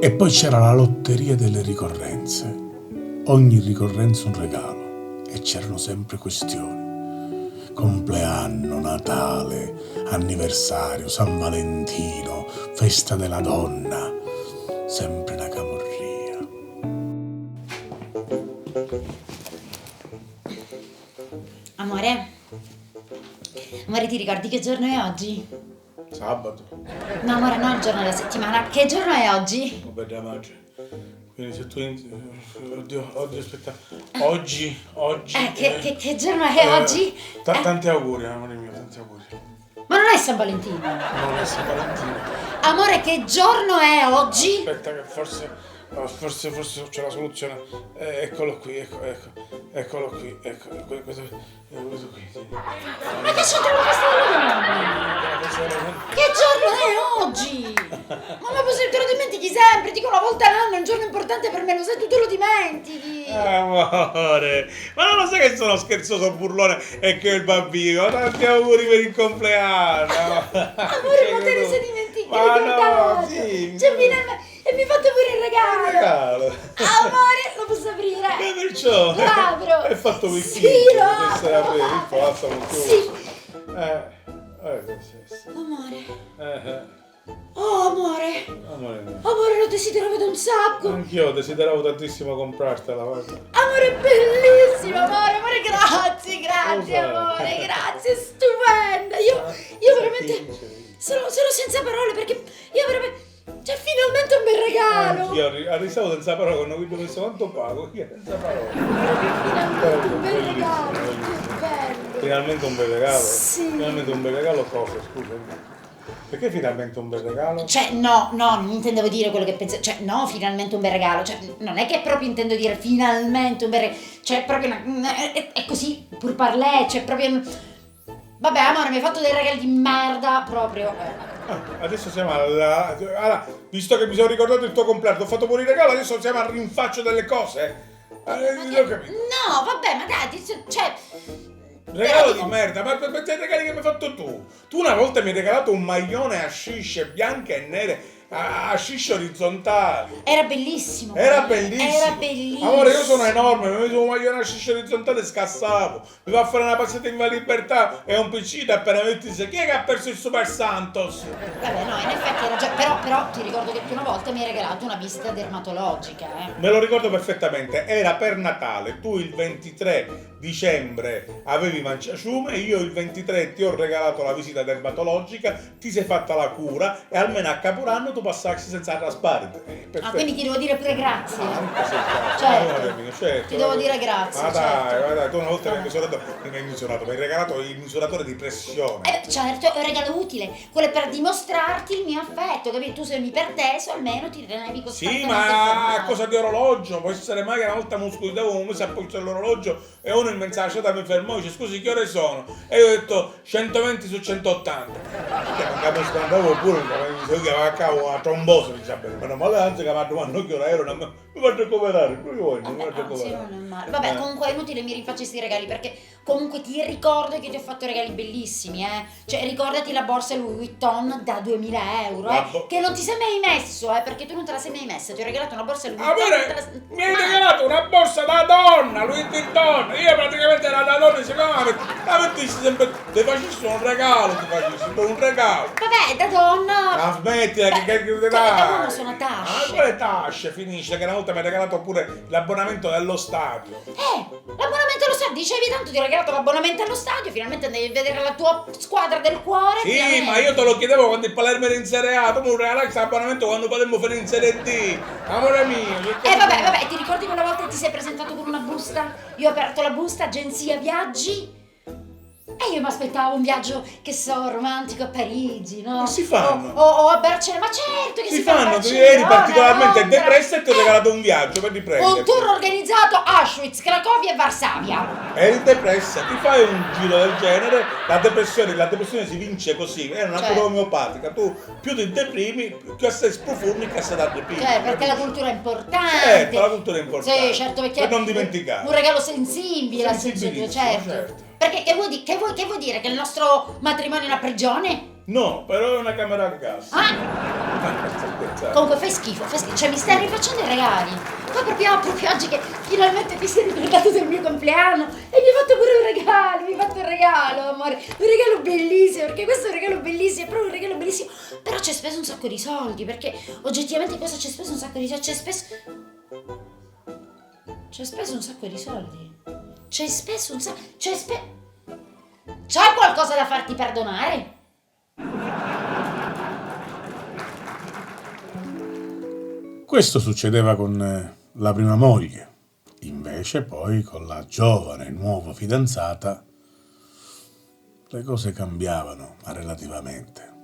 E poi c'era la lotteria delle ricorrenze. Ogni ricorrenza un regalo e c'erano sempre questioni. Compleanno, Natale, anniversario, San Valentino, festa della donna. Sempre una camorria. Amore, ti ricordi che giorno è oggi? Sabato. No, amore, no, il giorno della settimana. Che giorno è oggi? Vabbè, da madre. Quindi se tu... Oddio, aspetta. Oggi... Che giorno è oggi? Tanti auguri, amore mio, tanti auguri. Ma non è San Valentino. Non è San Valentino. Amore, che giorno è oggi? Aspetta che forse c'è la soluzione. Eccolo qui, eccolo qui, questo qui. Ma che c'entra la festa della donna? Che giorno è oggi? Ma te lo dimentichi sempre, dico una volta all'anno, è un giorno importante per me, lo sai, tu te lo dimentichi. Amore, ma non lo sai che sono scherzoso burlone e che il bambino? Tanti auguri per il compleanno. Amore, ma te ne sei dimenticato? Ma no, sì. Cioè, finalmente... E mi hai fatto pure il regalo. Amore, lo posso aprire? perciò. L'apro. È fatto per Sì, finire, lo deve essere apro. aprire, il palazzo non Sì. Amore. Oh, amore. Amore mio. Amore, lo desideravo da un sacco. Anch'io desideravo tantissimo comprartela, guarda. Amore, bellissimo, amore, grazie, amore, grazie, stupenda. Io veramente sono senza parole perché io veramente... C'è finalmente un bel regalo! Anch'io arrivavo senza parole quando ho visto quanto pago, io senza parole. Finalmente un bel regalo! Che bello! Finalmente un bel regalo? Sì! Finalmente un bel regalo cosa, scusami? Perché finalmente un bel regalo? Cioè, no, non intendevo dire quello che penso. Cioè, no, finalmente un bel regalo. Cioè, non è che proprio intendo dire finalmente un bel regalo. Cioè, proprio è così, pur parlè, cioè proprio... Vabbè, amore, mi hai fatto dei regali di merda, proprio. Adesso siamo allora, visto che mi sono ricordato il tuo compleanno, ho fatto pure il regalo, adesso siamo al rinfaccio delle cose. L'ho capito. No, vabbè, ma dai, cioè... Regalo di merda, ma per i regali che mi hai fatto tu? Tu una volta mi hai regalato un maglione a scisce bianche e nere, a scisce orizzontali. Era bellissimo. Era bellissimo. Amore, io sono enorme, mi messo un maglione a scisce orizzontale e scassavo. Mi va a fare una passata in Va Libertà e un PC appena metti se chi è che ha perso il Super Santos? Vabbè, no, in effetti era già... Però ti ricordo che più una volta mi hai regalato una visita dermatologica, Me lo ricordo perfettamente, era per Natale, tu il 23 dicembre avevi manciaciume, io il 23 ti ho regalato la visita dermatologica, ti sei fatta la cura e almeno a Capodanno tu passassi senza raspare. Quindi ti devo dire pure grazie. Certo. Ti devo dire grazie. Ma certo. dai, tu una volta mi hai regalato il misuratore di pressione. Certo, è un regalo utile, quello è per dimostrarti il mio affetto, capito? Tu sei perteso, almeno ti tenevi costantemente. Sì, ma cosa di orologio? Può essere mai che una volta muscolitavo un mese a polso l'orologio e uno in mezzo alla strada mi fermò e dice scusi che ore sono? E io ho detto 120 su 180. Che non capisco, andavo pure, mi chiamava a cavo una trombosi, mi dice meno male anzi che mi ha domandato che ora ero, mi faccio recuperare, Vabbè, comunque è inutile mi rifaccio questi regali perché comunque ti ricordo che ti ho fatto regali bellissimi, Cioè ricordati la borsa Louis Vuitton da 2000 euro, che non ti sei mai messo, perché tu non te la sei mai messa, ti ho regalato una borsa Louis Vuitton. Mi hai regalato una borsa da donna, Louis Vuitton, io praticamente era da donna, secondo me la mettissi sempre, ti facessi un regalo, Vabbè, da donna. Ma smettila, che da donna sono tasche. Ma quale tasche? Finisce che una volta mi hai regalato pure l'abbonamento dello stadio. L'abbonamento allo stadio, dicevi tanto ti ho regalato l'abbonamento allo stadio, finalmente andavi a vedere la tua squadra del cuore. Sì, ma io te lo chiedevo quando il Palermo era in Serie A, tu mi regalai questo abbonamento quando Palermo finì in Serie D. Amore mio. Vabbè, ti ricordi quella volta che ti sei presentato con una busta? Io ho aperto la busta, agenzia viaggi. E io mi aspettavo un viaggio, che so, romantico a Parigi, no? Ma si fanno? O a Barcellona, ma certo che si fanno! Tu eri particolarmente depressa e ti ho regalato un viaggio per riprenderti. Un tour organizzato Auschwitz, Cracovia e Varsavia. Eri depressa, ti fai un giro del genere, la depressione si vince così, è una cura omeopatica, tu più ti deprimi, più assai sprofumi che assai da deprimi. Perché la cultura è importante. Certo, la cultura è importante. Sì, certo, perché per non dimenticare. Un regalo sensibile, certo. Perché che vuoi dire? Che il nostro matrimonio è una prigione? No, però è una camera a gas. Comunque fai schifo, cioè mi stai rifacendo i regali. Ma proprio oggi che finalmente ti sei ricordato del mio compleanno e mi hai fatto pure mi hai fatto un regalo, amore, un regalo bellissimo, perché questo è un regalo bellissimo, è proprio un regalo bellissimo, però ci hai speso un sacco di soldi, perché oggettivamente cosa ci hai speso un sacco di soldi, ci hai speso un sacco di soldi, c'hai qualcosa da farti perdonare? Questo succedeva con la prima moglie. Invece poi con la giovane nuova fidanzata le cose cambiavano, ma relativamente.